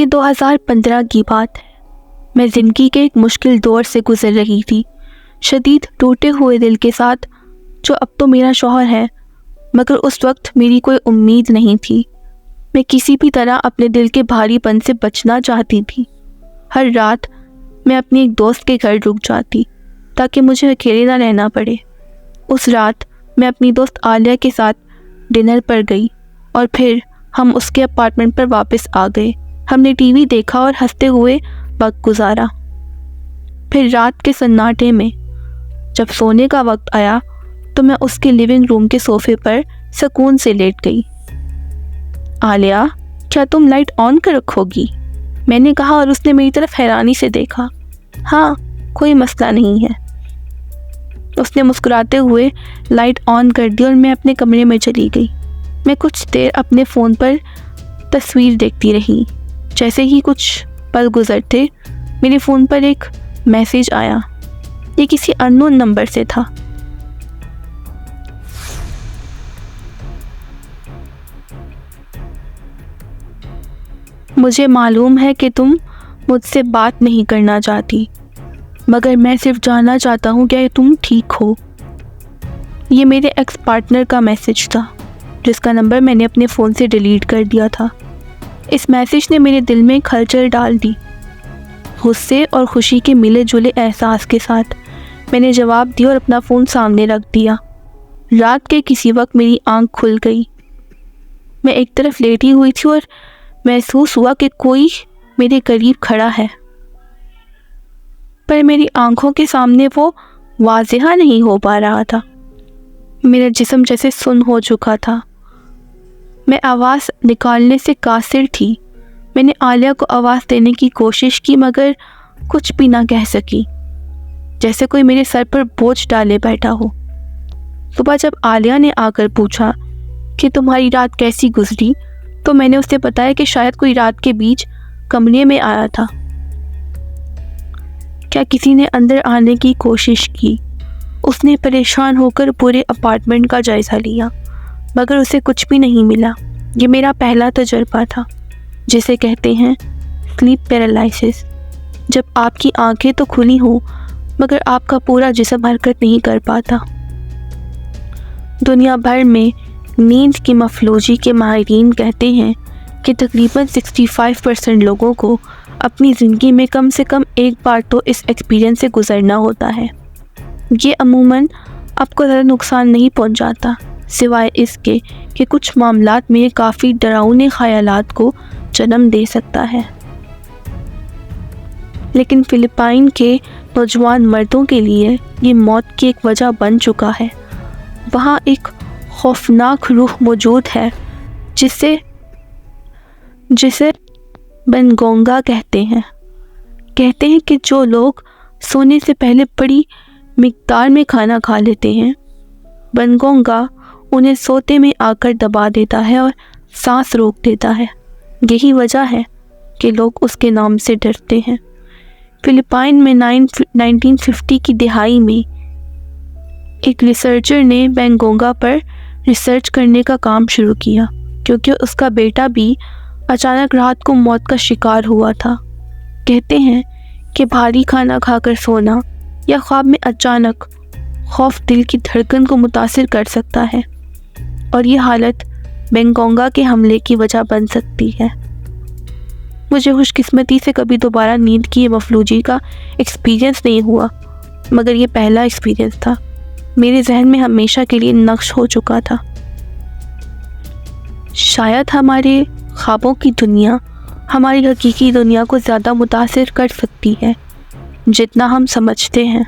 یہ 2015 کی بات ہے۔ میں زندگی کے ایک مشکل دور سے گزر رہی تھی، شدید ٹوٹے ہوئے دل کے ساتھ، جو اب تو میرا شوہر ہے، مگر اس وقت میری کوئی امید نہیں تھی۔ میں کسی بھی طرح اپنے دل کے بھاری پن سے بچنا چاہتی تھی۔ ہر رات میں اپنی ایک دوست کے گھر رک جاتی تاکہ مجھے اکیلے نہ رہنا پڑے۔ اس رات میں اپنی دوست عالیہ کے ساتھ ڈنر پر گئی اور پھر ہم اس کے اپارٹمنٹ پر واپس آ گئے۔ ہم نے ٹی وی دیکھا اور ہنستے ہوئے وقت گزارا۔ پھر رات کے سناٹے میں جب سونے کا وقت آیا تو میں اس کے لیونگ روم کے صوفے پر سکون سے لیٹ گئی۔ عالیہ، کیا تم لائٹ آن کر رکھو گی؟ میں نے کہا اور اس نے میری طرف حیرانی سے دیکھا۔ ہاں، کوئی مسئلہ نہیں ہے۔ اس نے مسکراتے ہوئے لائٹ آن کر دی اور میں اپنے کمرے میں چلی گئی۔ میں کچھ دیر اپنے فون پر تصویر دیکھتی رہی۔ جیسے ہی کچھ پل گزرتے میرے فون پر ایک میسیج آیا۔ یہ کسی اننون نمبر سے تھا۔ مجھے معلوم ہے کہ تم مجھ سے بات نہیں کرنا چاہتی، مگر میں صرف جاننا چاہتا ہوں کہ تم ٹھیک ہو۔ یہ میرے ایکس پارٹنر کا میسیج تھا، جس کا نمبر میں نے اپنے فون سے ڈیلیٹ کر دیا تھا۔ اس میسیج نے میرے دل میں ہلچل ڈال دی۔ غصے اور خوشی کے ملے جلے احساس کے ساتھ میں نے جواب دیا اور اپنا فون سامنے رکھ دیا۔ رات کے کسی وقت میری آنکھ کھل گئی۔ میں ایک طرف لیٹی ہوئی تھی اور محسوس ہوا کہ کوئی میرے قریب کھڑا ہے، پر میری آنکھوں کے سامنے وہ واضح نہیں ہو پا رہا تھا۔ میرا جسم جیسے سن ہو چکا تھا۔ میں آواز نکالنے سے قاصر تھی۔ میں نے عالیہ کو آواز دینے کی کوشش کی مگر کچھ بھی نہ کہہ سکی، جیسے کوئی میرے سر پر بوجھ ڈالے بیٹھا ہو۔ صبح جب عالیہ نے آ کر پوچھا کہ تمہاری رات کیسی گزری تو میں نے اسے بتایا کہ شاید کوئی رات کے بیچ کمرے میں آیا تھا۔ کیا کسی نے اندر آنے کی کوشش کی؟ اس نے پریشان ہو کر پورے اپارٹمنٹ کا جائزہ لیا مگر اسے کچھ بھی نہیں ملا۔ یہ میرا پہلا تجربہ تھا، جسے کہتے ہیں سلیپ پیرالائسس، جب آپ کی آنکھیں تو کھلی ہوں مگر آپ کا پورا جسم حرکت نہیں کر پاتا۔ دنیا بھر میں نیند کی مفلوجی کے ماہرین کہتے ہیں کہ تقریباً 65% لوگوں کو اپنی زندگی میں کم سے کم ایک بار تو اس ایکسپیرینس سے گزرنا ہوتا ہے۔ یہ عموماً آپ کو زیادہ نقصان نہیں پہنچاتا، سوائے اس کے کہ کچھ معاملات میں یہ کافی ڈراؤنے خیالات کو جنم دے سکتا ہے۔ لیکن فلپائن کے نوجوان مردوں کے لیے یہ موت کی ایک وجہ بن چکا ہے۔ وہاں ایک خوفناک روح موجود ہے جسے بنگونگا کہتے ہیں کہ جو لوگ سونے سے پہلے بڑی مقدار میں کھانا کھا لیتے ہیں، بنگونگا انہیں سوتے میں آ کر دبا دیتا ہے اور سانس روک دیتا ہے۔ یہی وجہ ہے کہ لوگ اس کے نام سے ڈرتے ہیں۔ فلپائن میں 1950 کی دہائی میں ایک ریسرچر نے بنگونگا پر ریسرچ کرنے کا کام شروع کیا کیونکہ اس کا بیٹا بھی اچانک رات کو موت کا شکار ہوا تھا۔ کہتے ہیں کہ بھاری کھانا کھا کر سونا یا خواب میں اچانک خوف دل کی دھڑکن کو متاثر کر سکتا ہے اور یہ حالت بنگونگا کے حملے کی وجہ بن سکتی ہے۔ مجھے خوش قسمتی سے کبھی دوبارہ نیند کی یہ مفلوجی کا ایکسپیرینس نہیں ہوا، مگر یہ پہلا ایکسپیرینس تھا۔ میرے ذہن میں ہمیشہ کے لیے نقش ہو چکا تھا۔ شاید ہمارے خوابوں کی دنیا ہماری حقیقی دنیا کو زیادہ متاثر کر سکتی ہے جتنا ہم سمجھتے ہیں۔